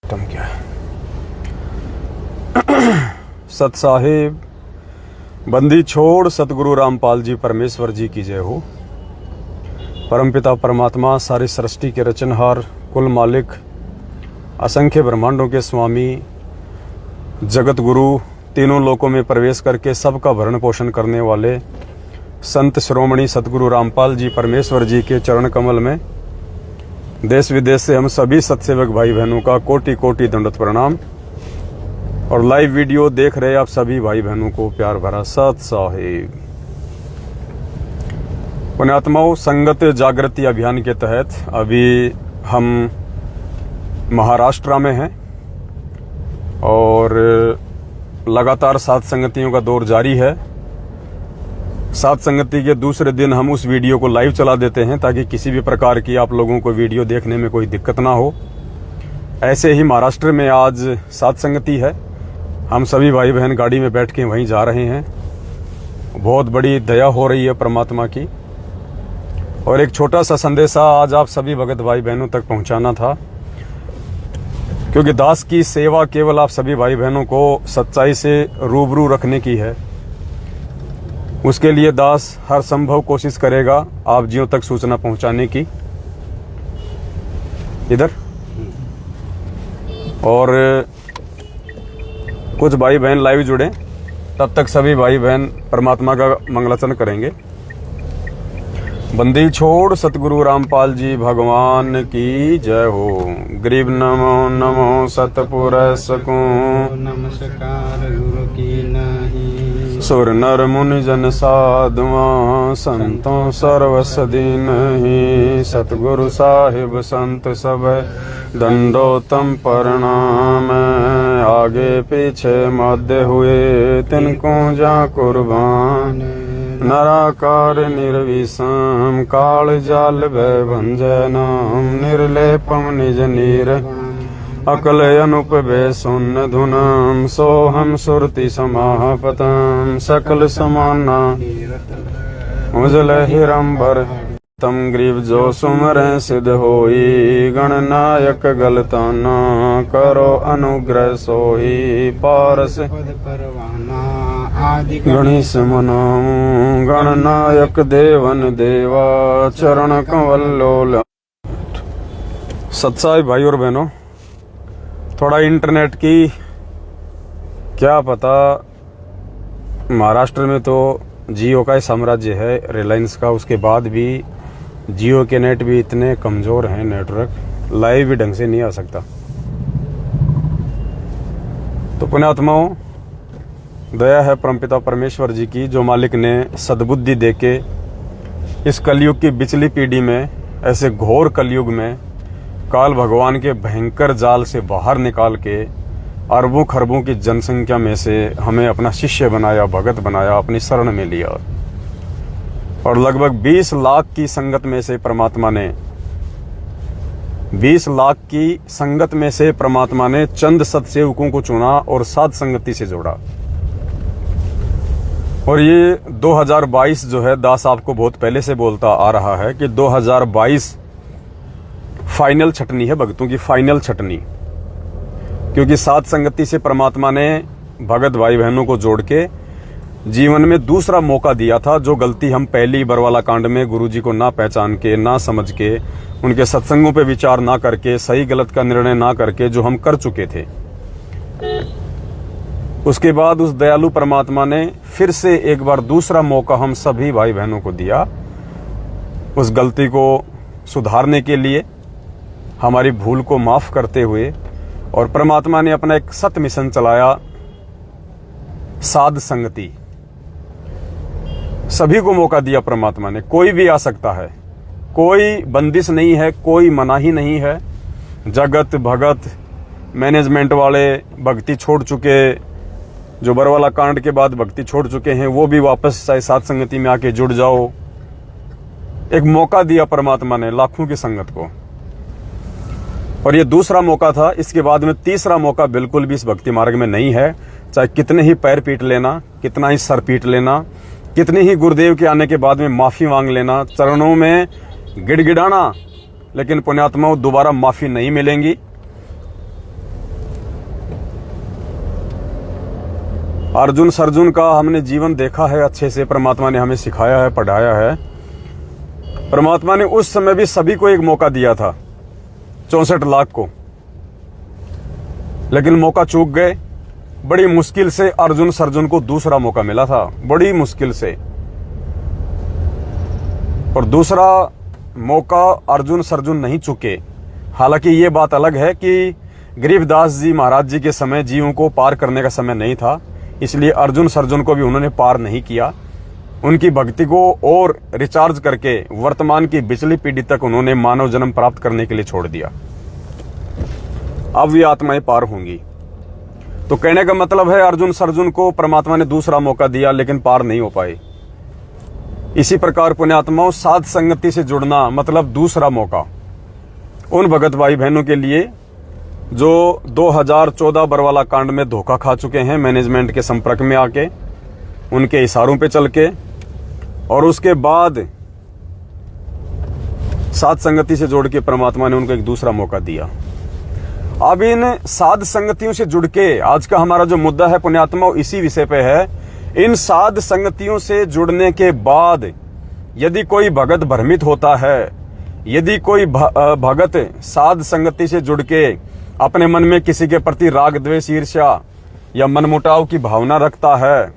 क्या है? सत साहिब बंदी छोड़ सतगुरु रामपाल जी परमेश्वर जी की जय हो। परमपिता परमात्मा सारी सृष्टि के रचनहार, कुल मालिक, असंख्य ब्रह्मांडों के स्वामी, जगत गुरु, तीनों लोकों में प्रवेश करके सबका भरण पोषण करने वाले संत शिरोमणि सतगुरु रामपाल जी परमेश्वर जी के चरण कमल में देश विदेश से हम सभी सत्सेवक भाई बहनों का कोटि कोटि दंडवत प्रणाम। और लाइव वीडियो देख रहे आप सभी भाई बहनों को प्यार भरा सत साहिब। पुण्यात्माओं, संगत जागृति अभियान के तहत अभी हम महाराष्ट्र में हैं और लगातार सात संगतियों का दौर जारी है। सात संगति के दूसरे दिन हम उस वीडियो को लाइव चला देते हैं ताकि किसी भी प्रकार की आप लोगों को वीडियो देखने में कोई दिक्कत ना हो। ऐसे ही महाराष्ट्र में आज सात संगति है। हम सभी भाई बहन गाड़ी में बैठ के वहीं जा रहे हैं। बहुत बड़ी दया हो रही है परमात्मा की। और एक छोटा सा संदेशा आज आप सभी भगत भाई बहनों तक पहुंचाना था, क्योंकि दास की सेवा केवल आप सभी भाई बहनों को सच्चाई से रूबरू रखने की है। उसके लिए दास हर संभव कोशिश करेगा आप जियों तक सूचना पहुंचाने की। इधर और कुछ भाई बहन लाइव जुड़े, तब तक सभी भाई बहन परमात्मा का मंगलाचरण करेंगे। बंदी छोड़ सतगुरु रामपाल जी भगवान की जय हो। गरीब नमो नमो सतपुरुष को नमस्कार गुरु की नहीं। सुर नर मुनि जन साधुआ संतों सर्वस दीन ही। सतगुरु साहिब संत सब दंडोतम प्रणाम। आगे पीछे मध्य हुए तिनको जा कुर्बान। नराकार निर्विषम काल जाल भय भंजनाम। निर्लेपम निज नीर अकल अनुप भय सुन्न धुनम। सोहम सुरति समापतम सकल समाना उजल हिरंबर। तम ग्रीव जो सुमर सिद्ध होई। गणनायक गलताना करो अनुग्रह सोही। पारस गणेश मनाऊं गणनायक देवन देवा। चरण कंवल्लोल। सत्साई भाई और बहनों, थोड़ा इंटरनेट की क्या पता, महाराष्ट्र में तो जियो का ही साम्राज्य है, रिलायंस का। उसके बाद भी जियो के नेट भी इतने कमज़ोर हैं, नेटवर्क लाइव भी ढंग से नहीं आ सकता। तो पुण्यात्माओं, दया है परमपिता परमेश्वर जी की, जो मालिक ने सद्बुद्धि देके इस कलयुग की बिचली पीढ़ी में, ऐसे घोर कलयुग में काल भगवान के भयंकर जाल से बाहर निकाल के अरबों खरबों की जनसंख्या में से हमें अपना शिष्य बनाया, भगत बनाया, अपनी शरण में लिया। और लगभग 20 लाख की संगत में से परमात्मा ने 20 लाख की संगत में से परमात्मा ने चंद सत्सेवकों को चुना और सात संगति से जोड़ा। और ये 2022 जो है, दास आपको बहुत पहले से बोलता आ रहा है कि 2022 फाइनल छटनी है, भक्तों की फाइनल छटनी। क्योंकि सात संगति से परमात्मा ने भगत भाई बहनों को जोड़ के जीवन में दूसरा मौका दिया था। जो गलती हम पहली बरवाला कांड में गुरुजी को ना पहचान के, ना समझ के, उनके सत्संगों पे विचार ना करके, सही गलत का निर्णय ना करके जो हम कर चुके थे, उसके बाद उस दयालु परमात्मा ने फिर से एक बार दूसरा मौका हम सभी भाई बहनों को दिया, उस गलती को सुधारने के लिए, हमारी भूल को माफ करते हुए। और परमात्मा ने अपना एक सत मिशन चलाया, साध संगति। सभी को मौका दिया परमात्मा ने। कोई भी आ सकता है, कोई बंदिश नहीं है, कोई मनाही नहीं है। जगत भगत मैनेजमेंट वाले भक्ति छोड़ चुके, जो बरवाला कांड के बाद भक्ति छोड़ चुके हैं, वो भी वापस चाहे सात संगति में आके जुड़ जाओ। एक मौका दिया परमात्मा ने लाखों की संगत को, और ये दूसरा मौका था। इसके बाद में तीसरा मौका बिल्कुल भी इस भक्ति मार्ग में नहीं है। चाहे कितने ही पैर पीट लेना, कितना ही सर पीट लेना, कितने ही गुरुदेव के आने के बाद में माफी मांग लेना, चरणों में गिड़गिड़ाना, लेकिन पुण्यात्माओं दोबारा माफी नहीं मिलेंगी। अर्जुन सर्जुन का हमने जीवन देखा है अच्छे से, परमात्मा ने हमें सिखाया है, पढ़ाया है। परमात्मा ने उस समय भी सभी को एक मौका दिया था, 64 लाख को, लेकिन मौका चूक गए। बड़ी मुश्किल से अर्जुन सर्जुन को दूसरा मौका मिला था, बड़ी मुश्किल से। और दूसरा मौका अर्जुन सर्जुन नहीं चुके। हालांकि ये बात अलग है कि गरीबदास जी महाराज जी के समय जीवों को पार करने का समय नहीं था, इसलिए अर्जुन सर्जुन को भी उन्होंने पार नहीं किया। उनकी भक्ति को और रिचार्ज करके वर्तमान की पिछली पीढ़ी तक उन्होंने मानव जन्म प्राप्त करने के लिए छोड़ दिया। अब ये आत्माएं पार होंगी। तो कहने का मतलब है अर्जुन सर्जुन को परमात्मा ने दूसरा मौका दिया, लेकिन पार नहीं हो पाए। इसी प्रकार पुण्यात्माओं, साध संगति से जुड़ना मतलब दूसरा मौका उन भगत भाई बहनों के लिए जो 2014 बरवाला कांड में धोखा खा चुके हैं, मैनेजमेंट के संपर्क में आके, उनके इशारों पे चल के, और उसके बाद साध संगति से जोड़ के परमात्मा ने उनको एक दूसरा मौका दिया। अब इन साध संगतियों से जुड़ के आज का हमारा जो मुद्दा है पुण्यात्माओं, इसी विषय पे है। इन साध संगतियों से जुड़ने के बाद यदि कोई भगत भ्रमित होता है, यदि कोई भगत साध संगति से जुड़ के अपने मन में किसी के प्रति राग द्वेष ईर्ष्या या मनमुटाव की भावना रखता है,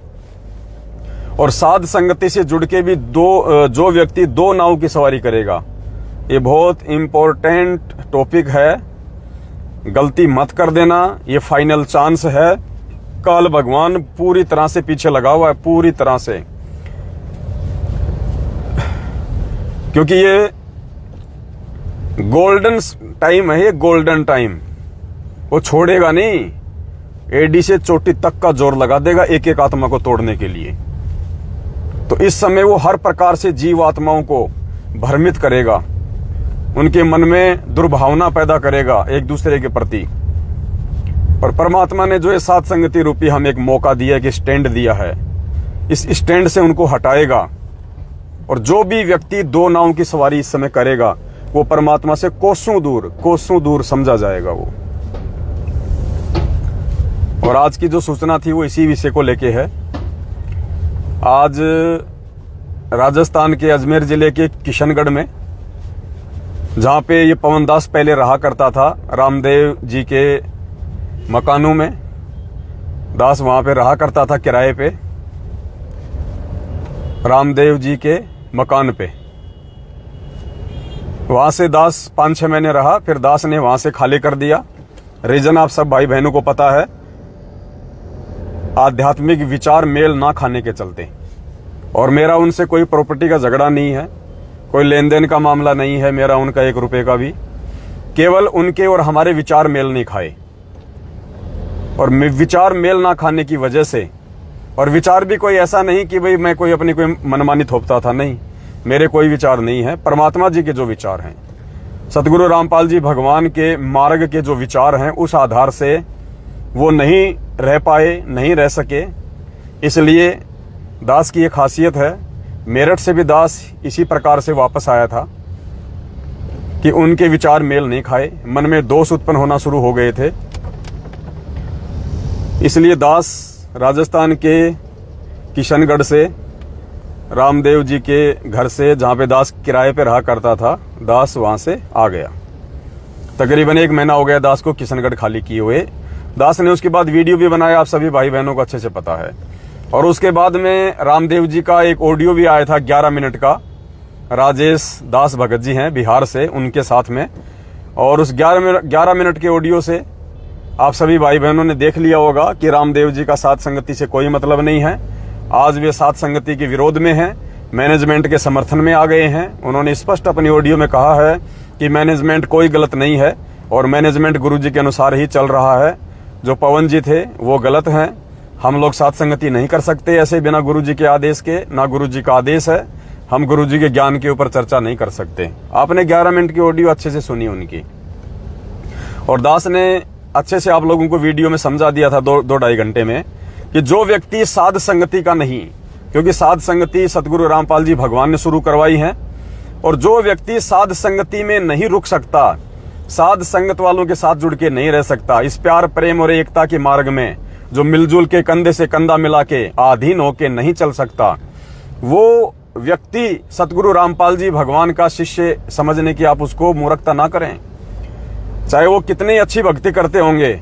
और साध संगति से जुड़ के भी जो व्यक्ति दो नाव की सवारी करेगा, ये बहुत इंपॉर्टेंट टॉपिक है, गलती मत कर देना, ये फाइनल चांस है। काल भगवान पूरी तरह से पीछे लगा हुआ है, पूरी तरह से, क्योंकि ये गोल्डन टाइम है, ये गोल्डन टाइम। वो छोड़ेगा नहीं, एडी से चोटी तक का जोर लगा देगा एक एक आत्मा को तोड़ने के लिए। तो इस समय वो हर प्रकार से जीव आत्माओं को भ्रमित करेगा, उनके मन में दुर्भावना पैदा करेगा एक दूसरे के प्रति। और परमात्मा ने जो ये साध संगति रूपी हम एक मौका दिया, कि स्टैंड दिया है, इस स्टैंड से उनको हटाएगा। और जो भी व्यक्ति दो नाव की सवारी इस समय करेगा, वो परमात्मा से कोसों दूर समझा जाएगा वो। और आज की जो सूचना थी वो इसी विषय को लेके है। आज राजस्थान के अजमेर जिले के किशनगढ़ में, जहां पे ये पवन दास पहले रहा करता था, रामदेव जी के मकानों में दास वहां पे रहा करता था किराए पे, रामदेव जी के मकान पे। वहां से दास 5-6 महीने रहा, फिर दास ने वहां से खाली कर दिया। रीजन आप सब भाई बहनों को पता है, आध्यात्मिक विचार मेल ना खाने के चलते। और मेरा उनसे कोई प्रॉपर्टी का झगड़ा नहीं है, कोई लेन देन का मामला नहीं है मेरा उनका 1 रुपए का भी। केवल उनके और हमारे विचार मेल नहीं खाए, और विचार मेल ना खाने की वजह से, और विचार भी कोई ऐसा नहीं कि भाई मैं कोई अपनी कोई मनमानी थोपता था, नहीं, मेरे कोई विचार नहीं है। परमात्मा जी के जो विचार हैं, सतगुरु रामपाल जी भगवान के मार्ग के जो विचार हैं, उस आधार से वो नहीं रह पाए, नहीं रह सके। इसलिए दास की ये खासियत है। मेरठ से भी दास इसी प्रकार से वापस आया था कि उनके विचार मेल नहीं खाए, मन में दोष उत्पन्न होना शुरू हो गए थे। इसलिए दास राजस्थान के किशनगढ़ से, रामदेव जी के घर से, जहां पे दास किराए पे रहा करता था, दास वहां से आ गया। तकरीबन 1 महीना हो गया दास को किशनगढ़ खाली किए हुए। दास ने उसके बाद वीडियो भी बनाया, आप सभी भाई बहनों को अच्छे से पता है। और उसके बाद में रामदेव जी का एक ऑडियो भी आया था 11 मिनट का, राजेश दास भगत जी हैं बिहार से, उनके साथ में। और उस 11 मिनट के ऑडियो से आप सभी भाई बहनों ने देख लिया होगा कि रामदेव जी का साध संगति से कोई मतलब नहीं है। आज वे साध संगति के विरोध में हैं, मैनेजमेंट के समर्थन में आ गए हैं। उन्होंने स्पष्ट अपनी ऑडियो में कहा है कि मैनेजमेंट कोई गलत नहीं है, और मैनेजमेंट गुरुजी के अनुसार ही चल रहा है। जो पवन जी थे वो गलत हैं, हम लोग साध संगति नहीं कर सकते ऐसे बिना गुरुजी के आदेश के, ना गुरुजी का आदेश है, हम गुरुजी के ज्ञान के ऊपर चर्चा नहीं कर सकते। आपने 11 मिनट की ऑडियो अच्छे से सुनी उनकी, और दास ने अच्छे से आप लोगों को वीडियो में समझा दिया था 2-2.5 घंटे में, कि जो व्यक्ति साध संगति का नहीं, क्योंकि साध संगति सतगुरु रामपाल जी भगवान ने शुरू करवाई है, और जो व्यक्ति साध संगति में नहीं रुक सकता, साध संगत वालों के साथ जुड़ के नहीं रह सकता, इस प्यार प्रेम और एकता के मार्ग में जो मिलजुल के कंधे से कंधा मिला के अधीन होके नहीं चल सकता, वो व्यक्ति सतगुरु रामपाल जी भगवान का शिष्य समझने की आप उसको मूर्खता ना करें। चाहे वो कितनी अच्छी भक्ति करते होंगे,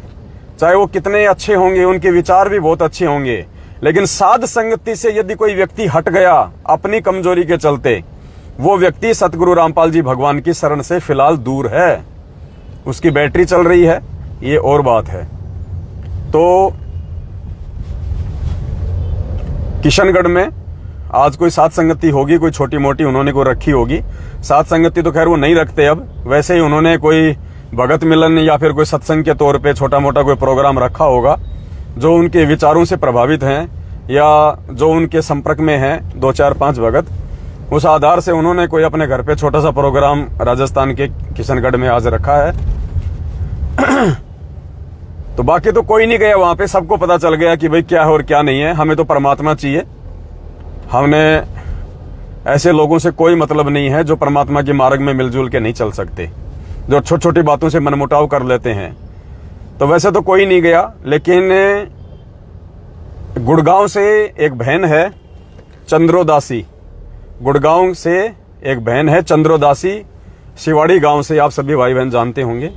चाहे वो कितने अच्छे होंगे, उनके विचार भी बहुत अच्छे होंगे, लेकिन साध संगति से यदि कोई व्यक्ति हट गया अपनी कमजोरी के चलते, वो व्यक्ति सतगुरु रामपाल जी भगवान की शरण से फिलहाल दूर है। उसकी बैटरी चल रही है, ये और बात है। तो किशनगढ़ में आज कोई साध संगति होगी, कोई छोटी मोटी उन्होंने कोई रखी होगी। साध संगति तो खैर वो नहीं रखते अब, वैसे ही उन्होंने कोई भगत मिलन या फिर कोई सत्संग के तौर पे छोटा मोटा कोई प्रोग्राम रखा होगा। जो उनके विचारों से प्रभावित हैं या जो उनके संपर्क में हैं 2 4 5 भगत, उस आधार से उन्होंने कोई अपने घर पे छोटा सा प्रोग्राम राजस्थान के किशनगढ़ में आज रखा है। तो बाकी तो कोई नहीं गया वहां पे, सबको पता चल गया कि भाई क्या है और क्या नहीं है। हमें तो परमात्मा चाहिए, हमने ऐसे लोगों से कोई मतलब नहीं है जो परमात्मा के मार्ग में मिलजुल के नहीं चल सकते, जो छोटी छोटी बातों से मनमुटाव कर लेते हैं। तो वैसे तो कोई नहीं गया, लेकिन गुड़गांव से एक बहन है चंद्रोदासी, गुड़गांव से एक बहन है चंद्रोदासी, शिवाड़ी गांव से आप सभी भाई बहन जानते होंगे।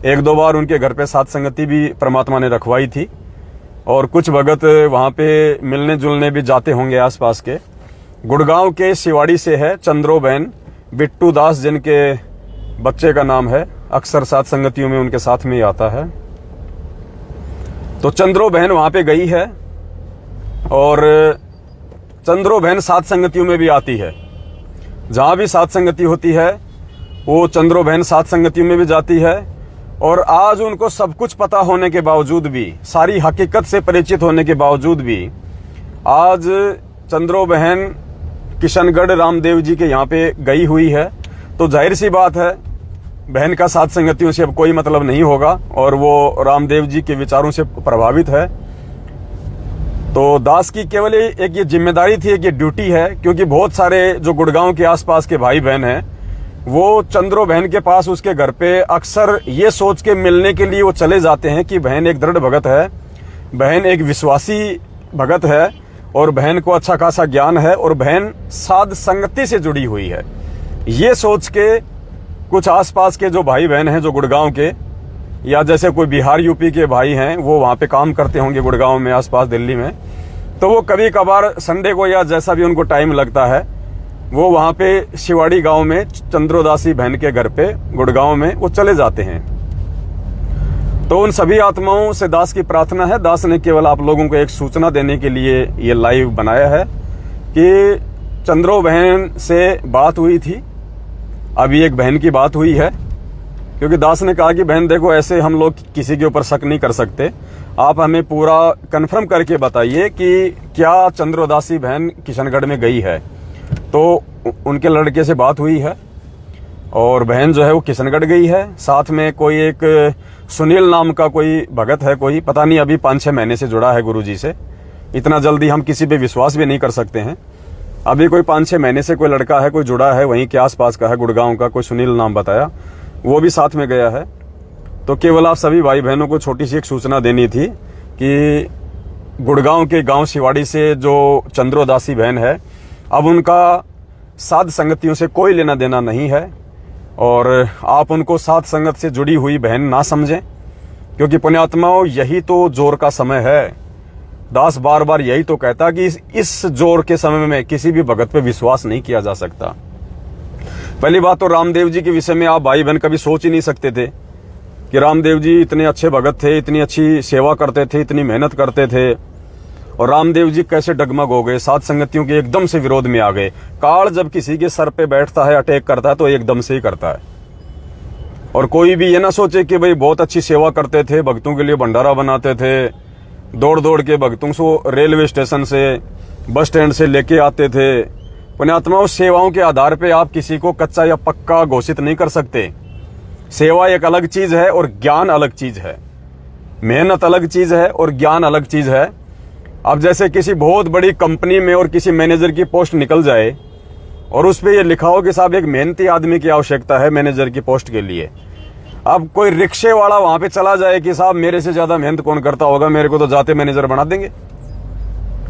1-2 बार उनके घर पे साध संगति भी परमात्मा ने रखवाई थी और कुछ भगत वहां पे मिलने जुलने भी जाते होंगे आसपास के। गुड़गांव के शिवाड़ी से है चंद्रो बहन, बिट्टू दास जिनके बच्चे का नाम है, अक्सर साध संगतियों में उनके साथ में ही आता है। तो चंद्रो बहन वहां पे गई है और चंद्रो बहन साध संगतियों में भी आती है। जहां भी साध संगति होती है वो चंद्रो बहन साध संगतियों में भी जाती है। और आज उनको सब कुछ पता होने के बावजूद भी, सारी हकीकत से परिचित होने के बावजूद भी, आज चंद्रो बहन किशनगढ़ रामदेव जी के यहाँ पे गई हुई है। तो जाहिर सी बात है बहन का साध संगतियों से अब कोई मतलब नहीं होगा और वो रामदेव जी के विचारों से प्रभावित है। तो दास की केवल एक ये जिम्मेदारी थी, एक ये ड्यूटी है, क्योंकि बहुत सारे जो गुड़गांव के आसपास के भाई बहन हैं वो चंद्रो बहन के पास, उसके घर पे अक्सर ये सोच के मिलने के लिए वो चले जाते हैं कि बहन एक दृढ़ भगत है, बहन एक विश्वासी भगत है और बहन को अच्छा खासा ज्ञान है और बहन साध संगति से जुड़ी हुई है। ये सोच के कुछ आसपास के जो भाई बहन हैं जो गुड़गांव के, या जैसे कोई बिहार यूपी के भाई हैं वो वहाँ पे काम करते होंगे गुड़गांव में आसपास दिल्ली में, तो वो कभी कभार संडे को या जैसा भी उनको टाइम लगता है वो वहाँ पे शिवाड़ी गांव में चंद्रोदासी बहन के घर पे गुड़गांव में वो चले जाते हैं। तो उन सभी आत्माओं से दास की प्रार्थना है, दास ने केवल आप लोगों को एक सूचना देने के लिए ये लाइव बनाया है कि चंद्रो बहन से बात हुई थी, अभी एक बहन की बात हुई है, क्योंकि दास ने कहा कि बहन देखो ऐसे हम लोग किसी के ऊपर शक नहीं कर सकते, आप हमें पूरा कन्फर्म करके बताइए कि क्या चंद्रोदासी बहन किशनगढ़ में गई है। तो उनके लड़के से बात हुई है और बहन जो है वो किशनगढ़ गई है। साथ में कोई एक सुनील नाम का कोई भगत है, कोई पता नहीं, अभी 5-6 महीने से जुड़ा है गुरुजी से। इतना जल्दी हम किसी पे विश्वास भी नहीं कर सकते हैं। अभी कोई 5-6 महीने से कोई लड़का है, कोई जुड़ा है, वहीं के आसपास का है, गुड़गांव का, कोई सुनील नाम बताया, वो भी साथ में गया है। तो केवल आप सभी भाई बहनों को छोटी सी एक सूचना देनी थी कि गुड़गांव के गांव शिवाड़ी से जो चंद्रोदासी बहन है, अब उनका साध संगतियों से कोई लेना देना नहीं है और आप उनको साध संगत से जुड़ी हुई बहन ना समझें, क्योंकि पुण्यात्माओं यही तो जोर का समय है। दास बार बार यही तो कहता कि इस जोर के समय में किसी भी भगत पे विश्वास नहीं किया जा सकता। पहली बात तो रामदेव जी के विषय में आप भाई बहन कभी सोच ही नहीं सकते थे कि रामदेव जी इतने अच्छे भगत थे, इतनी अच्छी सेवा करते थे, इतनी मेहनत करते थे, और रामदेव जी कैसे डगमग हो गए, साध संगतियों के एकदम से विरोध में आ गए। काल जब किसी के सर पे बैठता है, अटैक करता है, तो एकदम से ही करता है। और कोई भी ये ना सोचे कि भाई बहुत अच्छी सेवा करते थे, भक्तों के लिए भंडारा बनाते थे, दौड़ दौड़ के भक्तों को रेलवे स्टेशन से, बस स्टैंड से लेके आते थे। पुण्यात्माओं, सेवाओं के आधार पे आप किसी को कच्चा या पक्का घोषित नहीं कर सकते। सेवा एक अलग चीज है और ज्ञान अलग चीज है, मेहनत अलग चीज है और ज्ञान अलग चीज है। अब जैसे किसी बहुत बड़ी कंपनी में और किसी मैनेजर की पोस्ट निकल जाए और उस पे ये लिखा हो कि साहब एक मेहनती आदमी की आवश्यकता है मैनेजर की पोस्ट के लिए, अब कोई रिक्शे वाला वहां पे चला जाए कि साहब मेरे से ज्यादा मेहनत कौन करता होगा, मेरे को तो जाते मैनेजर बना देंगे।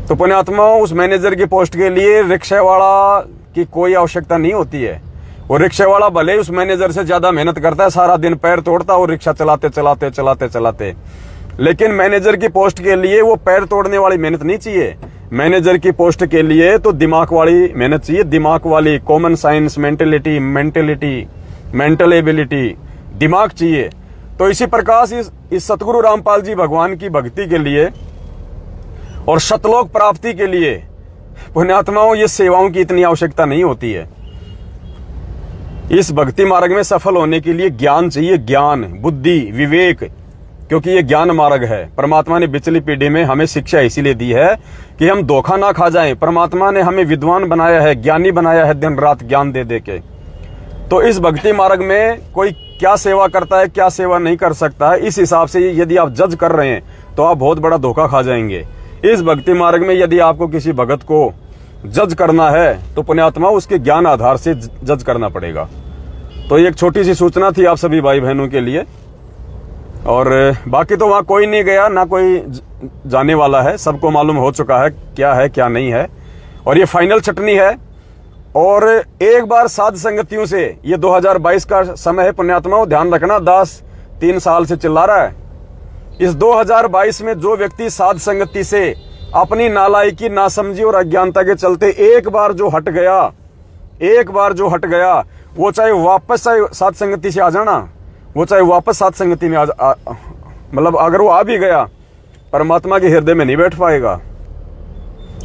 तो पुण्यात्माओं, उस मैनेजर की पोस्ट के लिए रिक्शे वाला की कोई आवश्यकता नहीं होती है। वो रिक्शे वाला भले उस मैनेजर से ज्यादा मेहनत करता है, सारा दिन पैर तोड़ता है और रिक्शा चलाते चलाते चलाते चलाते, लेकिन मैनेजर की पोस्ट के लिए वो पैर तोड़ने वाली मेहनत नहीं चाहिए। मैनेजर की पोस्ट के लिए तो दिमाग वाली मेहनत चाहिए, दिमाग वाली, कॉमन साइंस, मेंटल एबिलिटी, दिमाग चाहिए। तो इसी प्रकार इस सतगुरु रामपाल जी भगवान की भक्ति के लिए और शतलोक प्राप्ति के लिए पुण्यात्माओं ये सेवाओं की इतनी आवश्यकता नहीं होती है। इस भक्ति मार्ग में सफल होने के लिए ज्ञान चाहिए, ज्ञान, बुद्धि, विवेक, क्योंकि ये ज्ञान मार्ग है। परमात्मा ने पिछली पीढ़ी में हमें शिक्षा इसीलिए दी है कि हम धोखा ना खा जाएं। परमात्मा ने हमें विद्वान बनाया है, ज्ञानी बनाया है, दिन रात ज्ञान दे दे के। तो इस भक्ति मार्ग में कोई क्या सेवा करता है, क्या सेवा नहीं कर सकता है, इस हिसाब से यदि आप जज कर रहे हैं तो आप बहुत बड़ा धोखा खा जाएंगे। इस भक्ति मार्ग में यदि आपको किसी भगत को जज करना है तो पुण्यात्मा उसके ज्ञान आधार से जज करना पड़ेगा। तो ये एक छोटी सी सूचना थी आप सभी भाई बहनों के लिए। और बाकी तो वहां कोई नहीं गया, ना कोई जाने वाला है, सबको मालूम हो चुका है क्या नहीं है, और ये फाइनल छटनी है। और एक बार साध संगतियों से, ये 2022 का समय है पुण्यात्माओं, ध्यान रखना, दास 3 साल से चिल्ला रहा है। इस 2022 में जो व्यक्ति साध संगति से अपनी नालायकी, नासमझी और अज्ञानता के चलते एक बार जो हट गया, वो चाहे वापस साध संगति से आ जाना, वो चाहे वापस साध संगति में मतलब अगर वो आ भी गया, परमात्मा के हृदय में नहीं बैठ पाएगा।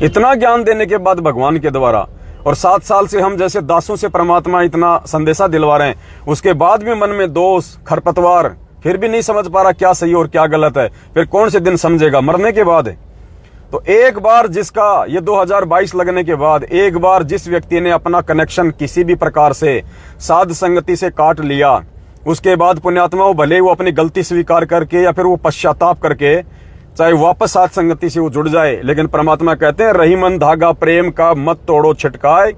इतना ज्ञान देने के बाद भगवान के द्वारा, और 7 साल से हम जैसे दासों से परमात्मा इतना संदेशा दिलवा रहे हैं, उसके बाद भी मन में दोष, खरपतवार, फिर भी नहीं समझ पा रहा क्या सही और क्या गलत है। फिर कौन से दिन समझेगा? मरने के बाद। तो एक बार जिसका ये 2022 लगने के बाद एक बार जिस व्यक्ति ने अपना कनेक्शन किसी भी प्रकार से साध संगति से काट लिया, उसके बाद पुण्यात्माओं भले वो अपनी गलती स्वीकार करके या फिर वो पश्चाताप करके चाहे वापस साध संगति से वो जुड़ जाए, लेकिन परमात्मा कहते हैं रहीमन धागा प्रेम का मत तोड़ो छिटकाए,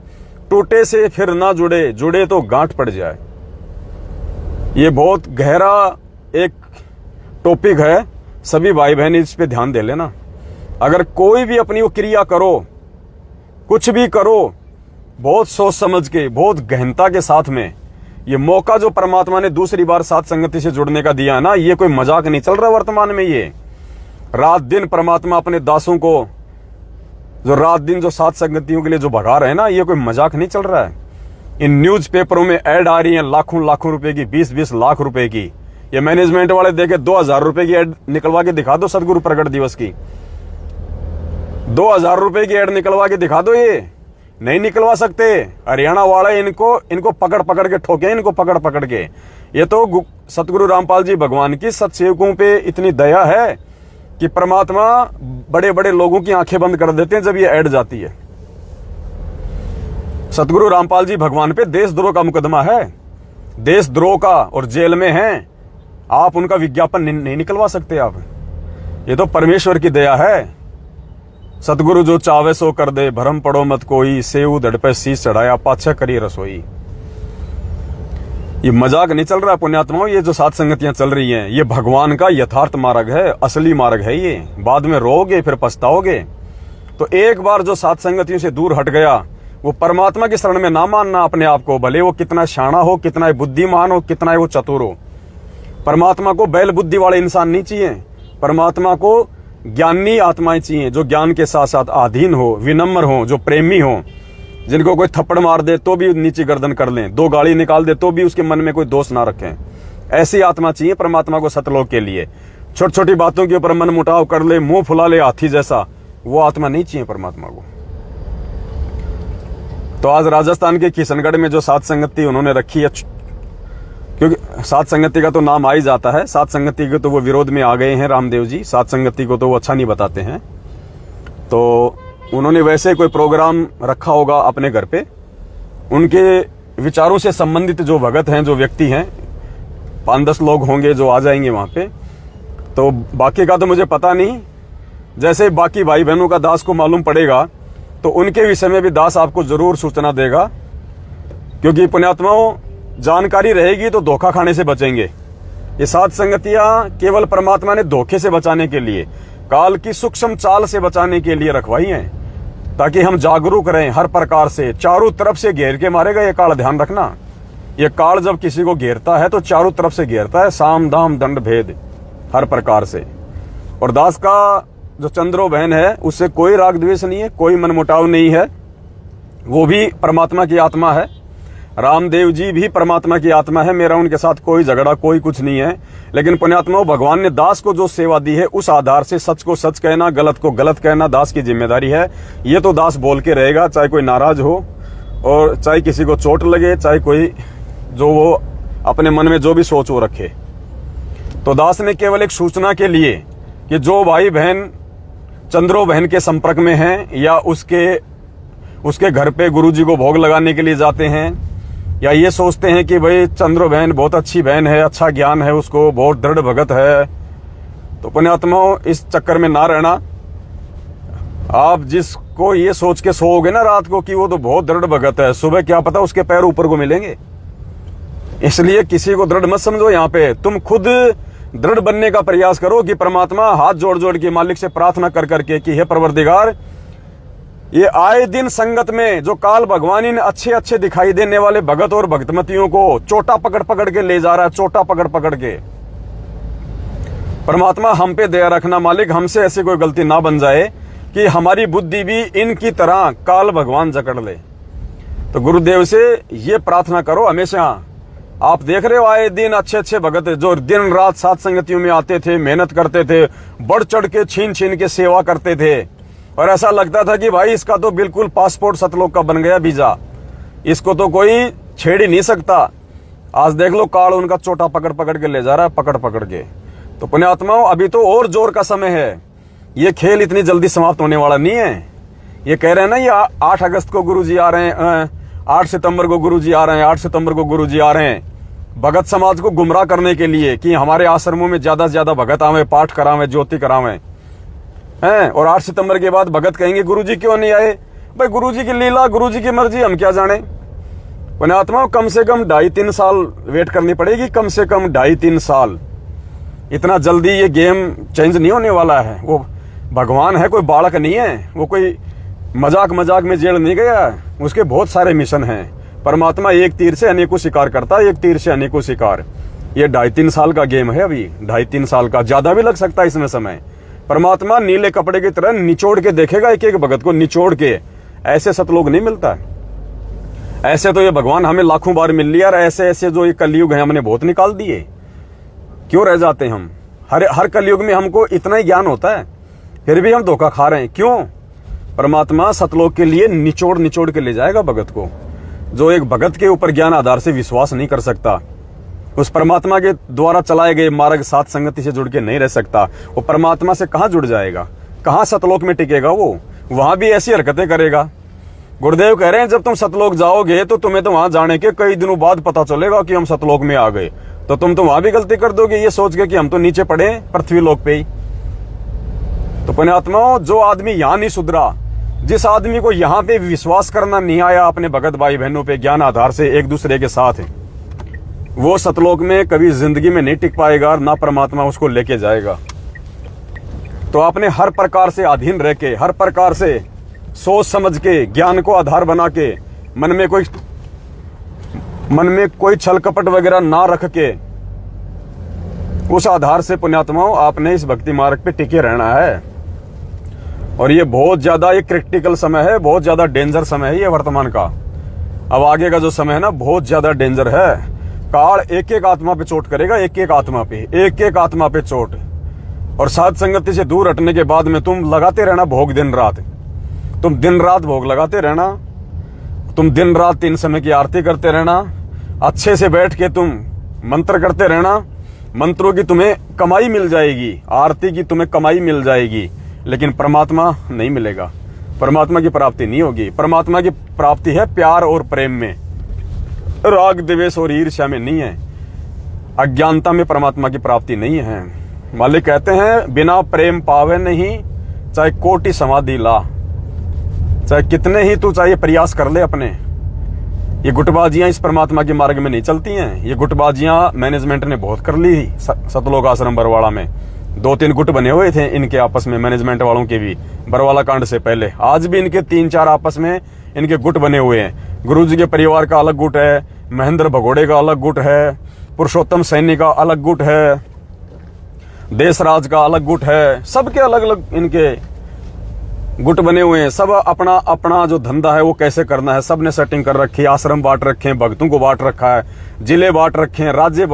टूटे से फिर ना जुड़े, जुड़े तो गांठ पड़ जाए। ये बहुत गहरा एक टॉपिक है, सभी भाई बहन इस पे ध्यान दे लेना। अगर कोई भी अपनी वो क्रिया करो, कुछ भी करो, बहुत सोच समझ के, बहुत गहनता के साथ में, ये मौका जो परमात्मा ने दूसरी बार साध संगति से जुड़ने का दिया ना, ये कोई मजाक नहीं चल रहा वर्तमान में। ये रात दिन परमात्मा अपने दासों को जो रात दिन जो साध संगतियों के लिए जो भगा रहे हैं ना, ये कोई मजाक नहीं चल रहा है। इन न्यूज पेपरों में ऐड आ रही है लाखों रुपए की, 20 लाख रुपए की। ये मैनेजमेंट वाले देखे 2000 रुपए की ऐड निकलवा के दिखा दो, सदगुरु प्रकट दिवस की 2000 रुपए की ऐड निकलवा के दिखा दो। ये नहीं निकलवा सकते, हरियाणा वाले इनको पकड़ के ठोके, इनको पकड़ के। ये तो सतगुरु रामपाल जी भगवान की सत्सेवकों पे इतनी दया है कि परमात्मा बड़े बड़े लोगों की आंखें बंद कर देते हैं जब ये ऐड जाती है। सतगुरु रामपाल जी भगवान पे देशद्रोह का मुकदमा है, देशद्रोह का, और जेल में हैं। आप उनका विज्ञापन नहीं निकलवा सकते आप। ये तो परमेश्वर की दया है। सतगुरु जो चावे सो कर दे, भरम पड़ो मत कोई, सेऊ धड़ पे शीश चढ़ाया, पाछा करी रसोई। ये मजाक नहीं चल रहा पुण्यात्माओं। ये जो साध संगतियां चल रही हैं, ये भगवान का यथार्थ मार्ग है, असली मार्ग है। ये बाद में रोओगे फिर पछताओगे। तो एक बार जो साध संगतियों से दूर हट गया, वो परमात्मा की शरण में ना मानना अपने आप को, भले वो कितना शाना हो, कितना बुद्धिमान हो, कितना वो चतुर हो। परमात्मा को बैल बुद्धि वाले इंसान नहीं चाहिए। परमात्मा को ज्ञानी आत्माएं चाहिए, जो ज्ञान के साथ साथ आधीन हो, विनम्र हो, जो प्रेमी हो, जिनको कोई थप्पड़ मार दे तो भी नीचे गर्दन कर लें, 2 गाली निकाल दे तो भी उसके मन में कोई दोष ना रखें। ऐसी आत्मा चाहिए परमात्मा को सतलोक के लिए। छोटी छोटी बातों के ऊपर मन मुटाव कर ले, मुंह फुला ले हाथी जैसा, वो आत्मा नहीं चाहिए परमात्मा को। तो आज राजस्थान के किशनगढ़ में जो साध संगति उन्होंने रखी है, क्योंकि साध संगति का तो नाम आ ही जाता है, साध संगति के तो वो विरोध में आ गए हैं रामदेव जी, साध संगति को तो वो अच्छा नहीं बताते हैं। तो उन्होंने वैसे कोई प्रोग्राम रखा होगा अपने घर पे, उनके विचारों से संबंधित जो भगत हैं, जो व्यक्ति हैं, 5-10 लोग होंगे जो आ जाएंगे वहां पे। तो बाकी का तो मुझे पता नहीं, जैसे बाकी भाई बहनों का दास को मालूम पड़ेगा तो उनके विषय में भी दास आपको जरूर सूचना देगा। क्योंकि पुण्यात्माओं, जानकारी रहेगी तो धोखा खाने से बचेंगे। ये सात संगतियां केवल परमात्मा ने धोखे से बचाने के लिए, काल की सूक्ष्म चाल से बचाने के लिए रखवाई हैं, ताकि हम जागरूक रहें हर प्रकार से। चारों तरफ से घेर के मारेगा ये काल, ध्यान रखना। ये काल जब किसी को घेरता है तो चारों तरफ से घेरता है, साम दाम दंड भेद हर प्रकार से। और दास का जो चंद्रो बहन है उससे कोई राग द्वेष नहीं है, कोई मनमुटाव नहीं है। वो भी परमात्मा की आत्मा है, रामदेव जी भी परमात्मा की आत्मा है। मेरा उनके साथ कोई झगड़ा, कोई कुछ नहीं है। लेकिन पुण्यात्माओं, भगवान ने दास को जो सेवा दी है उस आधार से सच को सच कहना, गलत को गलत कहना दास की जिम्मेदारी है। ये तो दास बोल के रहेगा, चाहे कोई नाराज हो और चाहे किसी को चोट लगे, चाहे कोई जो वो अपने मन में जो भी सोच वो रखे। तो दास ने केवल एक सूचना के लिए कि जो भाई बहन चंद्रो बहन के संपर्क में हैं या उसके घर पे गुरुजी को भोग लगाने के लिए जाते हैं, या ये सोचते हैं कि भाई चंद्रो बहन बहुत अच्छी बहन है, अच्छा ज्ञान है उसको, बहुत दृढ़ भगत है, तो पुण्यात्माओं इस चक्कर में ना रहना। आप जिसको ये सोच के सोओगे ना रात को कि वो तो बहुत दृढ़ भगत है, सुबह क्या पता उसके पैर ऊपर को मिलेंगे। इसलिए किसी को दृढ़ मत समझो। यहाँ पे तुम खुद दृढ़ बनने का प्रयास करो कि परमात्मा हाथ जोड़ जोड़ के मालिक से प्रार्थना कर करके कि हे परवरदिगार, ये आए दिन संगत में जो काल भगवानी ने अच्छे अच्छे दिखाई देने वाले भगत और भक्तमतियों को चोटा पकड़ पकड़ के ले जा रहा है, चोटा पकड़ पकड़ के। परमात्मा हम पे दया रखना मालिक, हमसे ऐसी कोई गलती ना बन जाए कि हमारी बुद्धि भी इनकी तरह काल भगवान जकड़ ले। तो गुरुदेव से ये प्रार्थना करो हमेशा। आप देख रहे हो आए दिन अच्छे अच्छे भगत जो दिन रात सात संगतियों में आते थे, मेहनत करते थे, बढ़ चढ़ के छीन छीन के सेवा करते थे, और ऐसा लगता था कि भाई इसका तो बिल्कुल पासपोर्ट सतलोक का बन गया वीजा, इसको तो कोई छेड़ ही नहीं सकता। आज देख लो काल उनका चोटा पकड़ पकड़ के ले जा रहा है, पकड़ पकड़ के। तो पुण्यात्माओं, अभी तो और जोर का समय है, ये खेल इतनी जल्दी समाप्त होने वाला नहीं है। ये कह रहे हैं ना, ये 8 अगस्त को गुरुजी आ रहे हैं, 8 सितंबर को गुरुजी आ रहे हैं, 8 सितंबर को गुरुजी आ रहे हैं, भगत समाज को गुमराह करने के लिए कि हमारे आश्रमों में ज्यादा से ज्यादा भगत आवे, पाठ करावे, ज्योति करावे हैं। और 8 सितंबर के बाद भगत कहेंगे गुरुजी क्यों नहीं आए? भाई गुरुजी की लीला, गुरुजी की मर्जी, हम क्या जाने। पुण्यात्माओं, कम से कम 2.5-3 साल वेट करनी पड़ेगी, कम से कम 2.5-3 साल। इतना जल्दी ये गेम चेंज नहीं होने वाला है। वो भगवान है, कोई बालक नहीं है, वो कोई मजाक मजाक में जेल नहीं गया, उसके बहुत सारे मिशन हैं। परमात्मा एक तीर से अनेकों शिकार करता है, एक तीर से अनेकों शिकार। ये 2.5-3 साल का गेम है, अभी 2.5-3 साल का, ज्यादा भी लग सकता है इसमें समय। परमात्मा नीले कपड़े की तरह निचोड़ के देखेगा एक एक भगत को, निचोड़ के। ऐसे सतलोक नहीं मिलता। ऐसे तो ये भगवान हमें लाखों बार मिल लिया, और ऐसे ऐसे जो ये कलयुग है हमने बहुत निकाल दिए। क्यों रह जाते हैं हम? हर कलयुग में हमको इतना ही ज्ञान होता है, फिर भी हम धोखा खा रहे हैं। क्यों? परमात्मा सतलोक के लिए निचोड़ निचोड़ के ले जाएगा भगत को। जो एक भगत के ऊपर ज्ञान आधार से विश्वास नहीं कर सकता, उस परमात्मा के द्वारा चलाए गए मार्ग सात संगति से जुड़ के नहीं रह सकता, वो परमात्मा से कहां जुड़ जाएगा? कहां सतलोक में टिकेगा? वो वहां भी ऐसी हरकतें करेगा। गुरुदेव कह रहे हैं जब तुम सतलोक जाओगे तो तुम्हें तो वहां जाने के कई दिनों बाद पता चलेगा कि हम सतलोक में आ गए, तो तुम तो वहां भी गलती कर दोगे ये सोच के कि हम तो नीचे पड़े पृथ्वी लोक पे ही। तो पुण्यात्माओं, जो आदमी यहां नहीं सुधरा, जिस आदमी को यहाँ पे विश्वास करना नहीं आया अपने भगत भाई बहनों पे ज्ञान आधार से एक दूसरे के साथ है, वो सतलोक में कभी जिंदगी में नहीं टिक पाएगा, और ना परमात्मा उसको लेके जाएगा। तो आपने हर प्रकार से अधीन रह के, हर प्रकार से सोच समझ के, ज्ञान को आधार बना के, मन में कोई छल कपट वगैरह ना रख के, उस आधार से पुण्यात्माओं आपने इस भक्ति मार्ग पे टिके रहना है। और ये बहुत ज्यादा एक क्रिटिकल समय है, बहुत ज्यादा डेंजर समय है ये वर्तमान का। अब आगे का जो समय है ना, बहुत ज्यादा डेंजर है। काल एक एक आत्मा पे चोट करेगा, एक एक आत्मा पे चोट। और साध संगति से दूर हटने के बाद में तुम लगाते रहना भोग दिन रात, तुम दिन रात भोग लगाते रहना, तुम दिन रात 3 समय की आरती करते रहना, अच्छे से बैठ के तुम मंत्र करते रहना। मंत्रों की तुम्हें कमाई मिल जाएगी, आरती की तुम्हें कमाई मिल जाएगी, लेकिन परमात्मा नहीं मिलेगा, परमात्मा की प्राप्ति नहीं होगी। परमात्मा की प्राप्ति है प्यार और प्रेम में, राग द्वेष और ईर्ष्या में नहीं है। अज्ञानता में परमात्मा की प्राप्ति नहीं है। मालिक कहते हैं बिना प्रेम पावे नहीं, चाहे कोटि समाधि ला, चाहे कितने ही तू चाहिए प्रयास कर ले अपने, ये गुटबाजियां इस परमात्मा के मार्ग में नहीं चलती हैं। ये गुटबाजियां मैनेजमेंट ने बहुत कर ली सतलोक आश्रम बरवाड़ा में। 2-3 गुट बने हुए थे इनके आपस में, मैनेजमेंट वालों के भी, बरवाला कांड से पहले। आज भी इनके 3-4 आपस में इनके गुट बने हुए हैं। गुरुजी के परिवार का अलग गुट है, महेंद्र भगोड़े का अलग गुट है, पुरुषोत्तम सैनी का अलग गुट है, देशराज का अलग गुट है। सबके अलग अलग इनके गुट बने हुए हैं। सब अपना अपना जो धंधा है वो कैसे करना है सब ने सेटिंग कर रखी है। आश्रम बांट रखे हैं, भक्तों को बांट रखा है, जिले बांट रखे हैं, राज्य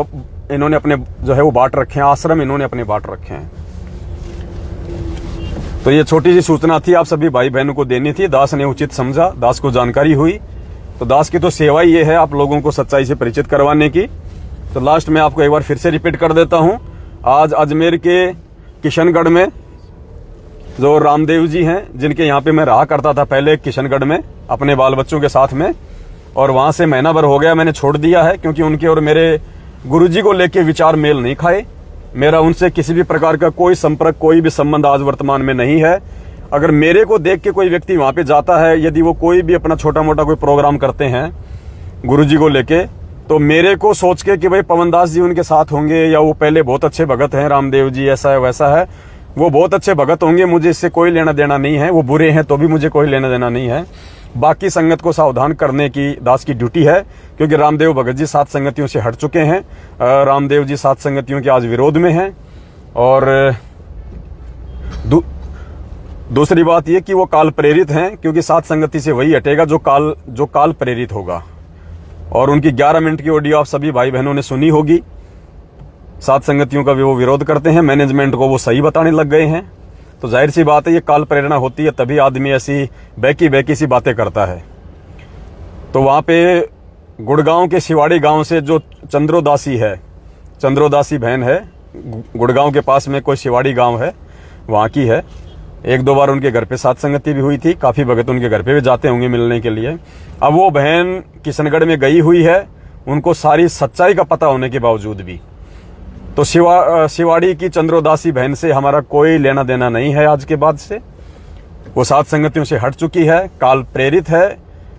इन्होंने अपने जो है वो बांट रखे हैं, आश्रम इन्होंने अपने बांट रखे हैं। तो ये छोटी सी सूचना थी, आप सभी भाई बहनों को देनी थी। दास ने उचित समझा, दास को जानकारी हुई। तो दास की तो सेवा ही ये है आप लोगों को सच्चाई से परिचित करवाने की। तो लास्ट में आपको एक बार फिर से रिपीट कर देता हूं। आज अजमेर के किशनगढ़ में जो रामदेव जी हैं, जिनके यहाँ पे मैं रहा करता था पहले किशनगढ़ में अपने बाल बच्चों के साथ में, और वहां से महीना भर हो गया मैंने छोड़ दिया है, क्योंकि उनके और मेरे गुरुजी को लेके विचार मेल नहीं खाए। मेरा उनसे किसी भी प्रकार का कोई संपर्क, कोई भी संबंध आज वर्तमान में नहीं है। अगर मेरे को देख के कोई व्यक्ति वहां पे जाता है, यदि वो कोई भी अपना छोटा मोटा कोई प्रोग्राम करते हैं गुरुजी को लेके, तो मेरे को सोच के कि भाई पवन दास जी उनके साथ होंगे, या वो पहले बहुत अच्छे भगत हैं, रामदेव जी ऐसा है वैसा है, वो बहुत अच्छे भगत होंगे, मुझे इससे कोई लेना देना नहीं है। वो बुरे हैं तो भी मुझे कोई लेना देना नहीं है। बाकी संगत को सावधान करने की दास की ड्यूटी है, क्योंकि रामदेव भगत जी सात संगतियों से हट चुके हैं। रामदेव जी सात संगतियों के आज विरोध में हैं। और दूसरी बात यह कि वो काल प्रेरित हैं, क्योंकि सात संगति से वही हटेगा जो काल प्रेरित होगा। और उनकी 11 मिनट की ऑडियो आप सभी भाई बहनों ने सुनी होगी। सात संगतियों का भी वो विरोध करते हैं, मैनेजमेंट को वो सही बताने लग गए हैं। तो जाहिर सी बात है ये काल प्रेरणा होती है, तभी आदमी ऐसी बैकी सी बातें करता है। तो वहां पे गुड़गांव के शिवाड़ी गांव से जो चंद्रोदासी है, चंद्रोदासी बहन है, गुड़गांव के पास में कोई शिवाड़ी गांव है, वहां की है। 1-2 बार उनके घर पे सात संगति भी हुई थी, काफी भगत उनके घर पे भी जाते होंगे मिलने के लिए। अब वो बहन किशनगढ़ में गई हुई है, उनको सारी सच्चाई का पता होने के बावजूद भी। तो शिवाड़ी की चंद्रोदासी बहन से हमारा कोई लेना देना नहीं है आज के बाद से। वो सात संगतियों से हट चुकी है, काल प्रेरित है,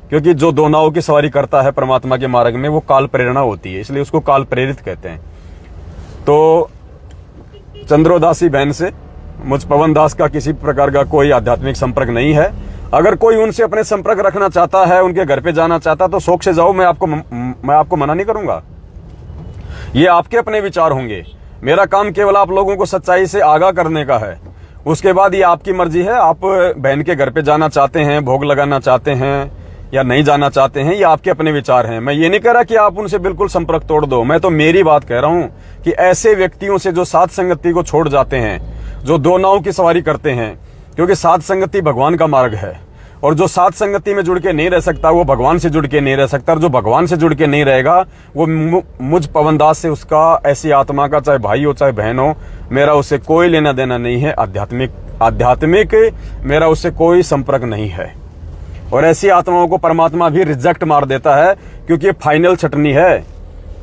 क्योंकि जो दो नावों की सवारी करता है परमात्मा के मार्ग में वो काल प्रेरणा होती है, इसलिए उसको काल प्रेरित कहते हैं। तो चंद्रोदासी बहन से मुझ पवन दास का किसी प्रकार का कोई आध्यात्मिक संपर्क नहीं है। अगर कोई उनसे अपने संपर्क रखना चाहता है, उनके घर पे जाना चाहता है, तो शौक से जाओ, मैं आपको मना नहीं करूंगा। ये आपके अपने विचार होंगे। मेरा काम केवल आप लोगों को सच्चाई से आगाह करने का है। उसके बाद ये आपकी मर्जी है, आप बहन के घर पे जाना चाहते हैं, भोग लगाना चाहते हैं या नहीं जाना चाहते हैं, ये आपके अपने विचार हैं। मैं ये नहीं कह रहा कि आप उनसे बिल्कुल संपर्क तोड़ दो। मैं तो मेरी बात कह रहा हूं कि ऐसे व्यक्तियों से जो सात संगति को छोड़ जाते हैं, जो दो नाव की सवारी करते हैं, क्योंकि सात संगति भगवान का मार्ग है, और जो सात संगति में जुड़ के नहीं रह सकता वो भगवान से जुड़ के नहीं रह सकता, और जो भगवान से जुड़ के नहीं रहेगा वो मुझ पवन दास से, उसका ऐसी आत्मा का, चाहे भाई हो चाहे बहन हो, मेरा उससे कोई लेना देना नहीं है। आध्यात्मिक मेरा उससे कोई संपर्क नहीं है। और ऐसी आत्माओं को परमात्मा भी रिजेक्ट मार देता है, क्योंकि ये फाइनल छटनी है।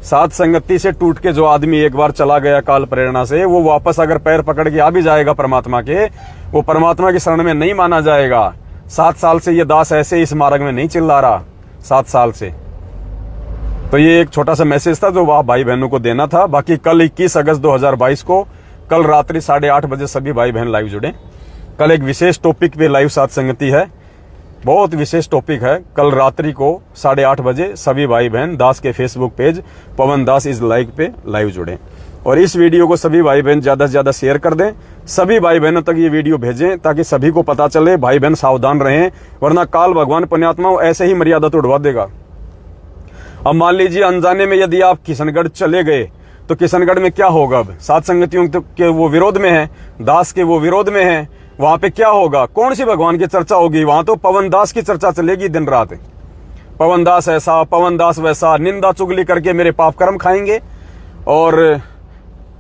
सात संगति से टूट के जो आदमी एक बार चला गया काल प्रेरणा से, वो वापस अगर पैर पकड़ के आ भी जाएगा परमात्मा के, वो परमात्मा की शरण में नहीं माना जाएगा। 7 साल से ये दास ऐसे इस मार्ग में नहीं चिल्ला रहा, 7 साल से। तो ये एक छोटा सा मैसेज था जो भाई बहनों को देना था। बाकी कल 21 अगस्त 2022 को कल रात्रि 8:30 बजे सभी भाई बहन लाइव जुड़े। कल एक विशेष टॉपिक पे लाइव सात संगति है, बहुत विशेष टॉपिक है। कल रात्रि को 8:30 बजे सभी भाई बहन दास के Facebook page Pawan Das is live पे लाइव जुड़े। और इस वीडियो को सभी भाई बहन ज्यादा से ज्यादा शेयर कर दें, सभी भाई बहनों तक ये वीडियो भेजें, ताकि सभी को पता चले। भाई बहन सावधान रहें, वरना काल भगवान पुण्यात्मा ऐसे ही मर्यादा तो उड़वा देगा। अब मान लीजिए अनजाने में यदि आप किशनगढ़ चले गए, तो किशनगढ़ में क्या होगा? अब सात संगतियों के वो विरोध में है, दास के वो विरोध में है, वहां पे क्या होगा? कौन सी भगवान की चर्चा होगी? वहां तो पवन दास की चर्चा चलेगी दिन रात। पवन दास ऐसा, पवन दास वैसा, निंदा चुगली करके मेरे पाप कर्म खाएंगे। और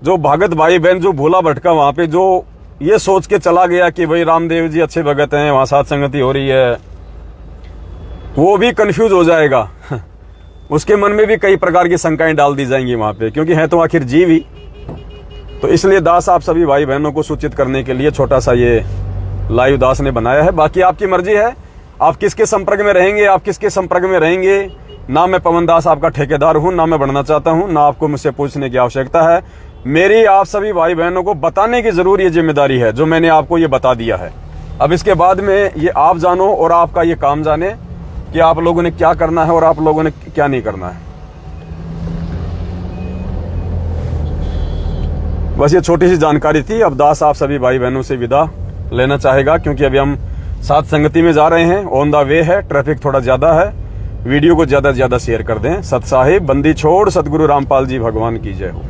जो भगत भाई बहन जो भूला भटका वहां पे, जो ये सोच के चला गया कि भाई रामदेव जी अच्छे भगत हैं, वहां सात संगति हो रही है, वो भी कंफ्यूज हो जाएगा। उसके मन में भी कई प्रकार की शंकाएं डाल दी जाएंगी वहां पे, क्योंकि है तो आखिर जीव ही। तो इसलिए दास आप सभी भाई बहनों को सूचित करने के लिए छोटा सा ये लाइव दास ने बनाया है। बाकी आपकी मर्जी है, आप किसके संपर्क में रहेंगे, आप किसके संपर्क में रहेंगे, ना मैं पवन दास आपका ठेकेदार हूं, ना मैं बनना चाहता हूं, ना आपको मुझसे पूछने की आवश्यकता है। मेरी आप सभी भाई बहनों को बताने की जरूर ये जिम्मेदारी है जो मैंने आपको ये बता दिया है। अब इसके बाद में ये आप जानो और आपका ये काम जाने कि आप लोगों ने क्या करना है और आप लोगों ने क्या नहीं करना है। बस ये छोटी सी जानकारी थी। अब दास आप सभी भाई बहनों से विदा लेना चाहेगा, क्योंकि अभी हम साथ संगति में जा रहे हैं, ऑन द वे है, ट्रैफिक थोड़ा ज्यादा है। वीडियो को ज्यादा से ज्यादा शेयर कर दें। सत साहिब बंदी छोड़ सतगुरु रामपाल जी भगवान की जय हो।